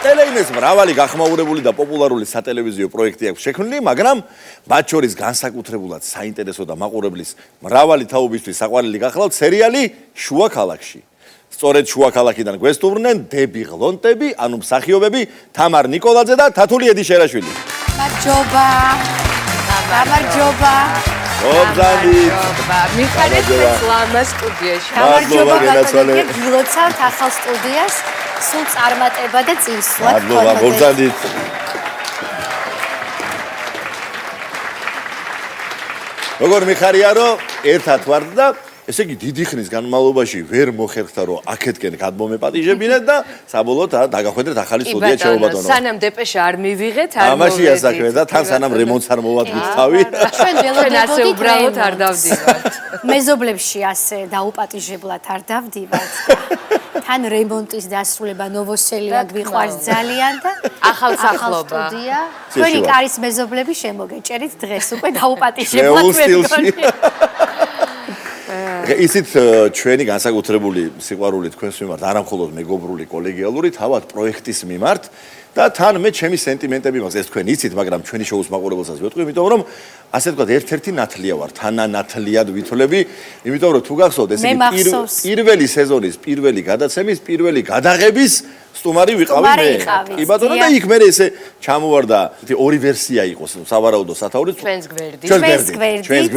ტელეინეს მრავალი გახმაურებული და პოპულარული სატელევიზიო პროექტი აქვს შექმნილი, მაგრამ მათ შორის განსაკუთრებულად საინტერესო და მაყურებლის მრავალი თაობისთვის საყვარელი გახლავთ სერიალი შუა ქალაქში. სწორედ შუა ქალაქიდან გვესტუმრნენ დები ღლონტები, ანუ მსახიობები თამარ ნიკოლაძე და თათული ედიშერაშვილი. გამარჯობა. გამარჯობა. მოგზავნით. მიხარეთ ლამა სტუდიაში. გამარჯობა ბატონო, გილოცავთ ახალ სტუდიას. სულ წარმატება და წინსვლა. მადლობა, მოგზავნით. როგორ მიხარია რომ ერთად ვართ და ესე იგი დიდი ხნის განმავლობაში ვერ მოხერხდა რომ აქეთკენ გადმომეპატიჟებინეთ და საბოლოოდ დაგახვედრეთ ახალი სტუდია შეუბატონო. სანამ დეპეშა არ მივიღეთ, არ მოვედით. ამაშია საქმე და თან სანამ რემონტს არ მოვადგით თავი. ჩვენ ასე უბრალოდ არ დავდივართ. მეზობლებში ასე დაუპატიჟებლად არ დავდივართ. თან რემონტის დასრულება ნოვოსელია გვიყვარს ძალიან და ახალ სახლობა. თქვენი კარის მეზობლები შემოგეჭერით დღეს უკვე დაუპატიჟებლად ვერგონი. ისიც ჩვენი განსაკუთრებული სიყვარული თქვენს მიმართ არა მხოლოდ მეგობრული, კოლეგიალური, თავად პროექტის მიმართ და თან მე ჩემი სენტიმენტები მაქვს, ეს თქვენ იცით, მაგრამ ჩვენი შოუს მაყურებელსაც ვეთქვი, იმიტომ რომ ასე ვთქვათ, ერთ-ერთი ნათლია ვარ, თანანათლიად ვითვლები, იმიტომ რომ თუ გახსოვთ, ესე იგი პირველი სეზონის პირველი გადაცემის, პირველი გადაღების სტუმარი ვიყავი მე. კი ბატონო და იქ მე ესე ჩამოვარდა, ორი ვერსია იყოს, სავარაუდო სათაურიც. ჩვენს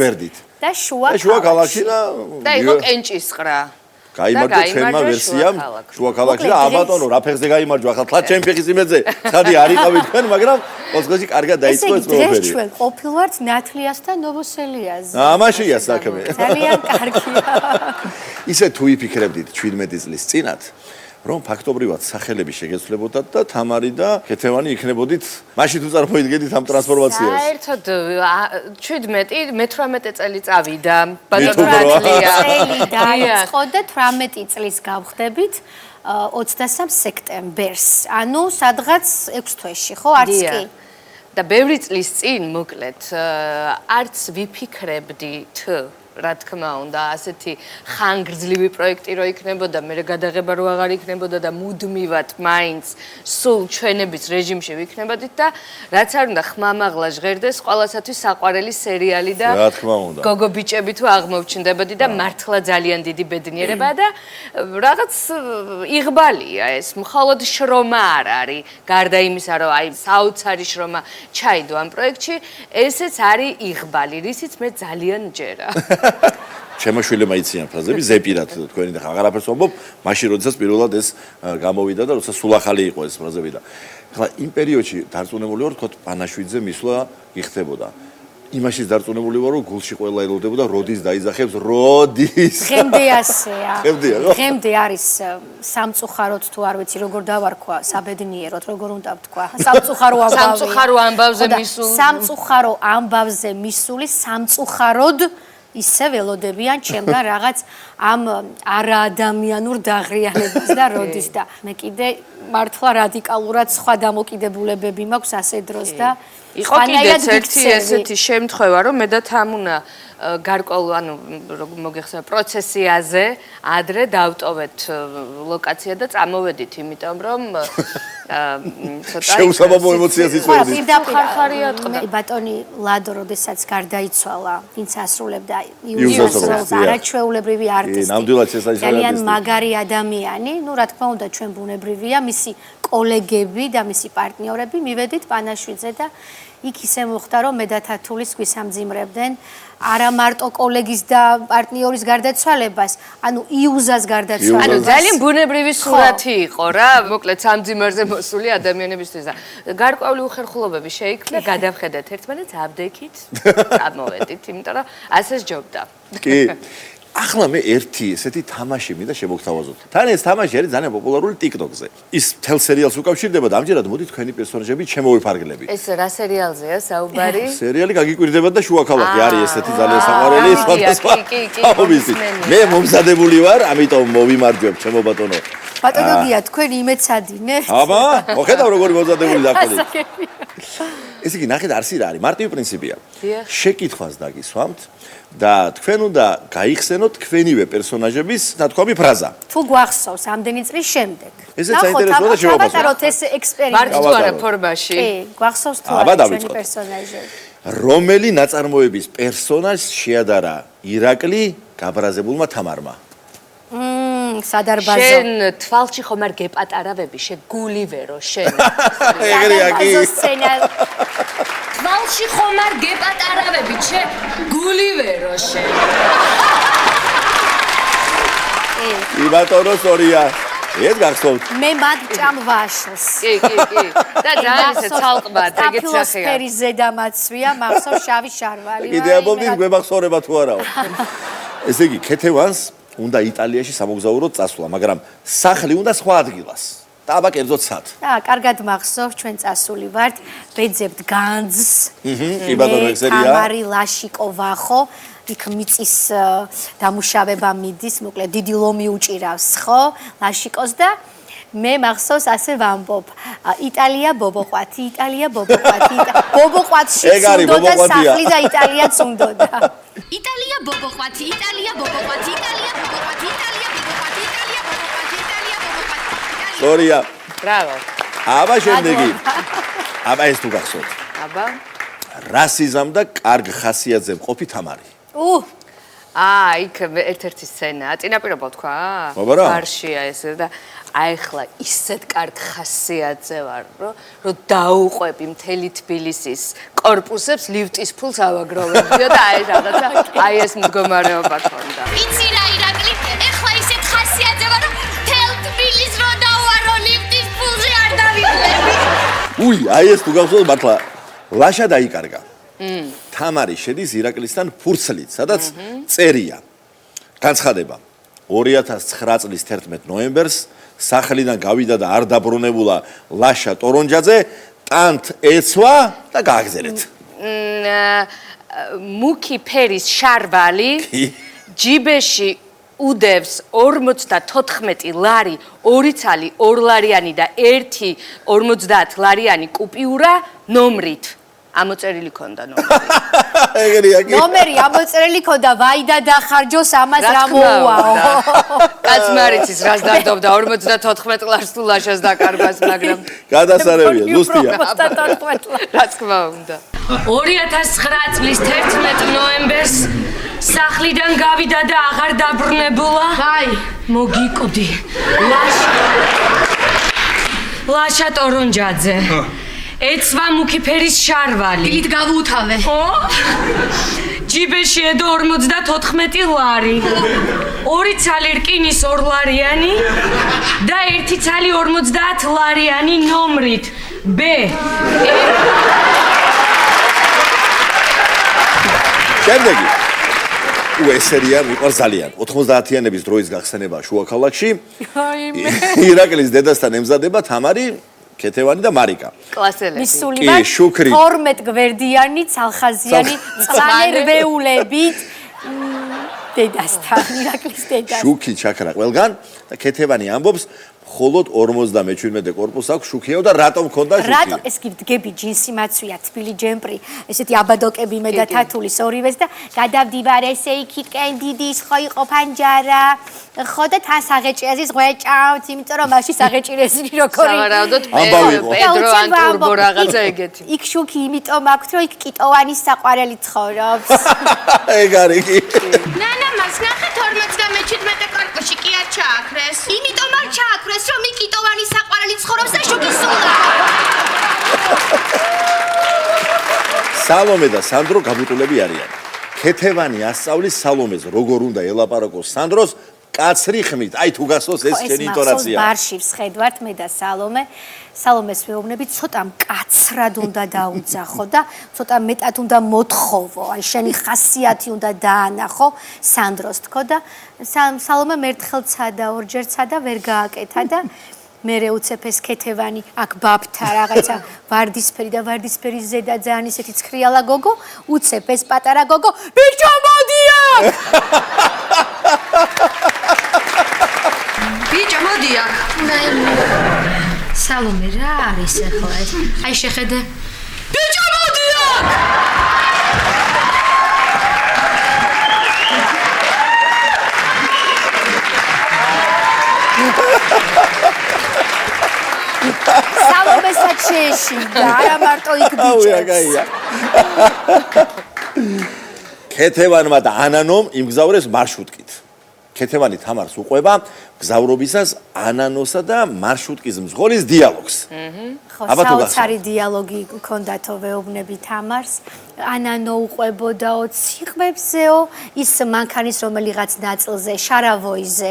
გვერდით. და შუა ქალაქში და იყო კენჭისყრა. გაიმარჯვა ჩვენმა ვერსიამ შუა ქალაქში და აბატონო რა ფეხზე გაიმარჯვა ახლა თლად ჩემი ფეხის იმედზე ხადი არ იყავით თქვენ მაგრამ მოსკოვში კარგად დაიწყო ეს ყველაფერი. ეს ჩვენ ყოფილვართ ნათლიასთან ნოვოსელიაზე. ამაშია საქმე. ძალიან კარგია. ისე თუ იფიქრებდით 17 წლის წინათ რომ ფაქტობრივად სახელები შეგეცვლებოდათ და თამარი და ქეთევანი იქნებოდით მაშინ თუ წარმოიდგენით ამ ტრანსფორმაციას. საერთოდ 17 მე-18 წელი წავიდა ბატონო ნათლია. წელი დაიწყო და 18 წლის გავხდებით 23 სექტემბერს. ანუ სადღაც 6 თვეში, ხო, არც კი. და ბევრი წლის წინ მოკლედ არც ვიფიქრებდით რა თქმა უნდა, ასეთი ხანგრძლივი პროექტი რო იქნებოდა, მე გადაღება რო აღარ იქნებოდა და მუდმივად მაინც სულ ჩვენების რეჟიმში ვიქნებოდით და რაც არ უნდა ხმამაღლა ჟღერდეს ყველასათვის საყვარელი სერიალი და რა თქმა უნდა. გოგო ბიჭები თუ აღმოჩნდებოდი და მართლა ძალიან დიდი ბედნიერება და რაღაც იღბალია ეს, მხოლოდ შრომა არ არის, გარდა იმისა, რომ აი საოცარი შრომა ჩაიდო ამ პროექტში, ესეც არის იღბალი, რისიც მე ძალიან ჯერა. ჩემო შვილებმა იციან ფრაზები ზეპირად თქვენი და აღარაფერს ვამბობ მაშინ როდესაც პირველად ეს გამოვიდა და როცა სულ ახალი იყო ეს ფრაზები და ახლა იმ პერიოდში დარწმუნებული ვარ თქო პანაშვიძე მისვლა გიხდებოდა იმაშიც დარწმუნებული ვარ რომ გულში ყველა ელოდებოდა როდის დაიძახებს როდის დღემდე ასეა დღემდეა რა დღემდე არის სამწუხაროდ თუ არ ვიცი როგორ დავარქვა საბედნიეროდ როგორ უნდა ვთქვა სამწუხარო ამბავზე მისული სამწუხარო ამბავზე მისული სამწუხაროდ ისე ველოდებიან ჩემგან რაღაც ამ არაადამიანურ დაღრიანებას და როდის და მე კიდე მართლა რადიკალურად სხვა დამოკიდებულებები მაქვს ასე დროს და იყო კიდეც ერთი ესეთი შემთხვევა რომ მე და თამუნა გარკვეულ ანუ მოგეხსენა პროცესიაზე ადრე დავტოვეთ ლოკაცია და წამოვედით იმიტომ რომ ცოტა შეუსაბამო ემოციას იწვევდი. პირდაპირ ბატონი ლადო როდესაც გარდაიცვალა, ვინც ასრულებდა იუზას არაჩვეულებრივი არტისტი. ძალიან მაგარი ადამიანი, ну რა თქმა უნდა ჩვენ ბუნებრივია, მისი კოლეგები და მისი პარტნიორები მივედით პანაშვიძე და იქ ისე მოხდა რომ მე და თათულის გვისამძიმრებდნენ არა მარტო კოლეგის და პარტნიორის გარდაცვალებას, ანუ იუზას გარდაცვალებას. ანუ ძალიან ბუნებრივი სურათი იყო რა, მოკლედ სამძიმარზე მოსული ადამიანებისთვის და გარკვეული უხერხულობები შეიქმნა, გადავხედეთ ერთმანეთს, აბდექით, ამოვედით, იმიტომ რომ ასე სჯობდა. კი. ახლა მე ერთი ესეთი თამაში მინდა შემოგთავაზოთ. თან ეს თამაში არის ძალიან პოპულარული TikTok-ზე. ის მთელ სერიალს უკავშირდება და ამჯერად მოდი თქვენი პერსონაჟები ჩემოვიფარგლები. ეს რა სერიალზეა საუბარი? სერიალი გაგიკვირდება და შუა ქალაქი არის ესეთი ძალიან საყვარელი სხვადასხვა. კი. მე მომზადებული ვარ, ამიტომ მოვიმარჯვებ ჩემო ბატონო. ბატონო გია თქვენი იმეცადინე? აბა, მოხედავ როგორი მომზადებული დაყოლით. ესე იგი ნახეთ არსი რა არის მარტივი პრინციპია შეკითხვას დაგისვამთ და თქვენ უნდა გაიხსენოთ თქვენივე პერსონაჟების ნათქვამი ფრაზა თუ გვახსოვს ამდენი წლის შემდეგ ესეც საინტერესოა და შევაფასოთ გავატაროთ ეს ექსპერიმენტი მართ თუ არა ფორმაში კი გვახსოვს თუ არა ჩვენი პერსონაჟები რომელი ნაწარმოების პერსონაჟს შეადარა ირაკლი გაბრაზებულმა თამარმა სადარბაზო შენ თვალში ხომ არ გეპატარავები შე გულივერო შენ ეგრეა კი თვალში ხომ არ გეპატარავები შე გულივერო შენ კი ბატონო სწორია ეს გახსოვთ მე მათ ჭამ ვაშლს კი და ძალიან ისე ცალკბად ეგეც სახეა სტაფილოსფერის ზედამაცვია მახსოვს შავი შარვალი კიდე ამბობთ გვემახსოვრება თუ არაო ესე იგი ქეთევანს უნდა იტალიაში სამოგზაუროდ წასვლა, მაგრამ სახლი უნდა სხვა ადგილას. და აბა კერძოდ სად? კარგად მახსოვს, ჩვენ წასული ვართ, ვეძებთ განძს. კი ბატონო, ეგზერია. თამარი ლაშიკოვა ხო? იქ მიწის დამუშავება მიდის, მოკლედ დიდი ლომი უჭირავს, ხო? ლაშიკოს და მე მახსოვს ასე ვამბობ. იტალია ბობოყვათი, იტალია ბობოყვათი. ბობოყვათში უნდა სახლი და იტალიაც უნდა. იტალია ბობოყვათი, იტალია ბობოყვათი, იტალია ბობოყვათი, იტალია ბობოყვათი, იტალია ბობოყვათი, იტალია ბობოყვათი. სწორია. ბრავო. აბა შემდეგი. აბა ეს თუ გახსოვთ. აბა. რასიზმ და კარგ ხასიათზე მყოფი თამარი. იქ ერთ-ერთი სცენაა. წინაპირობა თქვა? მოგარა? ბარშია ეს და აი ხლა ისეთ კარგ ხასიათზე ვარ, რომ დაუყვები მთელი თბილისის კორპუსებს ლიფტის ფულს ავაგროვებდიო და აი რაღაცა აი ეს მდგომარეობა ქონდა. იცი რა ირაკლი, ეხლა ისეთ ხასიათზე ვარ, რომ მთელ თბილისს რო დავარო ლიფტის ფულზე არ დავიღლები. აი ეს თუ გახსოვთ მართლა ლაშა დაიკარგა. თამარი შედის ირაკლისთან ფურცლით, სადაც წერია. განცხადება 2009 წლის 11 ნოემბერს სახლიდან გავიდა და არ დაბრუნებულა ლაშა ტორონჯაძე, ტანთ ეცვა და გააგზერეთ. მუქი ფერის შარვალი ჯიბეში უდევს 54 ლარი, 2 ცალი 2 ლარიანი და 1 50 ლარიანი კუპიურა ნომრით. ამოწერილი ქონდა ნომერი. ეგრეა კი. ნომერი ამოწერილი ქონდა, ვაი და დახარჯოს ამას რა მოუაო. კაცმარიცის რას დადობდა 54 ლარს თუ ლაშას დაკარგვას, მაგრამ გადასარევია, ზუსტია. რა თქმა უნდა. 2009 წლის 11 ნოემბერს სახლიდან გავიდა და აღარ დაბრუნებულა. ვაი, მოგიკვდი. ლაშა ტორონჯაძე. ეცვა მუქი ფერის შარვალი. დილით გავუთავე. ჯიბეში ედო 54 ლარი. 2 ცალი რკინის 2 ლარიანი და 1 ცალი 50 ლარიანი ნომრით. B. შემდეგი. ეს სერია მიყვარს ძალიან. 90-იანების დროის გახსენება შუაქალაქში. ირაკლის დედასთან ემზადება თამარი ქეთევანი და მარიკა. კლასელები. მისულივად 12 გვერდიანი, ცალხაზიანი, წყლანი რვეულებით დედასთან, ირაკლის დედასთან. შუქი ჩაქრა ყველგან და ქეთევანი ამბობს, მხოლოდ 57 კორპუსს აქვს შუქიო და რატომ ქონდა შუქი? რატო ეს კი დგები ჯინსი მაცვია, თბილი ჯემპრი, ესეთი აბადოკები მე და თათულის ორივეს და გადავდივარ ესე იქითკენ დიდის ხო იყო ფანჯარა. ხო და თან საღეჭიაზე ზღვეჭავთ, იმიტომ რომ მაშინ საღეჭირეზი როგორი. სავარაუდოდ პედრო ან ტურბო რაღაცა ეგეთი. იქ შუქი იმიტომ აქვს, რომ იქ კიტოვანის საყვარელი ცხოვრობს. ეგ არის კი. ნანა მას ნახე 57 კორპუსში კი არ ჩააქრეს. იმიტომ არ ჩააქრეს, რომ იქ კიტოვანის საყვარელი ცხოვრობს და შუქი სულა. სალომე და სანდრო გაბუტულები არიან. ქეთევანი ასწავლის სალომეს როგორ უნდა ელაპარაკოს სანდროს კაცრი ხმით. აი თუ გასწოს ეს შენი ინტონაცია. ბარშივს ხედავთ მე და სალომე. სალომეს მეუბნები ცოტა მკაცრად უნდა დაუძახო და ცოტა მეტად უნდა მოთხოვო. აი შენი ხასიათი უნდა დაანახო სანდროს თქო და სალომე მერთხელ ცადა, ორჯერ ცადა, ვერ გააკეთა და მერე უცებ ეს ქეთევანი აქ ბაბთა რაღაცა ვარდისფერი და ვარდისფერის ზედა ძალიან ისეთი ცხრიალა გოგო, უცებ ეს პატარა გოგო, ბიჭო მოდია! ბიჭო მოდი აქ. სალომე რა არის ახლა ეს? აი შეხედე. ბიჭო სალომესაც შეეშინდა, არა მარტო იქ ბიჭებს. ქეთევანმა და ანანომ იმგზავრეს მარშრუტკით. ქეთევანი თამარს უყვება გზავრობისას ანანოსა და მარშრუტკის მძღოლის დიალოგს. ხო, საოცარი დიალოგი ჰქონდათო ვეუბნები თამარს. ანანო უყვებოდაო ციყვებზეო, ის მანქანის რომელიღაც ნაწილზე, შარავოიზე.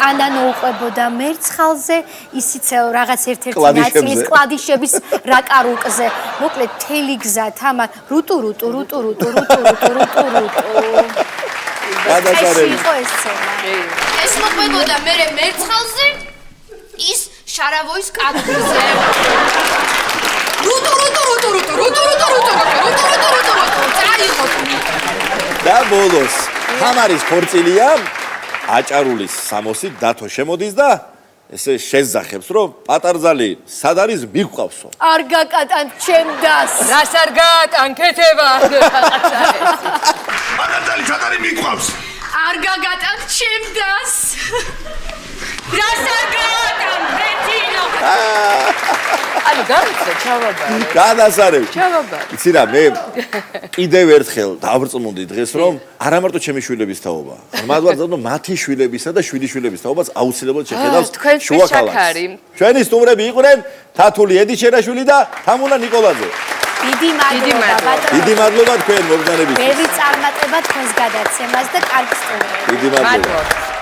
ანანო უყვებოდა მერცხალზე, ისიცეო რაღაც ერთ-ერთი ნაწილის კლადიშების რაკარუკზე. მოკლედ თელი გზა თამარ რუტუ. გადასარევი. ეს მოყვებოდა მერე მერცხალზე, ის შარავოის კადრზე. რუტუ. და ბოლოს თამარის ქორწილია აჭარულის სამოსით დათო შემოდის და ესე შეძახებს რომ პატარძალი სად არის მიგვყავსო. არ გაკატან ჩემდას. რას არ გააკან ქეთევა? პატარძალი სად არის მიგვყავს? არ გაგატან ჩემდას. რას არ გააკან ბეთინო? ანუ გამიწე ჩავაბარე. გადასარევი. ჩავაბარე. იცი რა მე კიდევ ერთხელ დავრწმუნდი დღეს რომ არა მარტო ჩემი შვილების თაობა. მათ ვარ ზადო მათი შვილებისა და შვილიშვილების თაობაც აუცილებლად შეხედავს შუა ქალაქს. ჩვენი სტუმრები იყვნენ თათული ედიჩერაშვილი და თამუნა ნიკოლაძე. დიდი მადლობა. დიდი მადლობა თქვენ მოგზაურობისთვის. ბევრი წარმატება თქვენს გადაცემას და კარგი სტუმრები. დიდი მადლობა.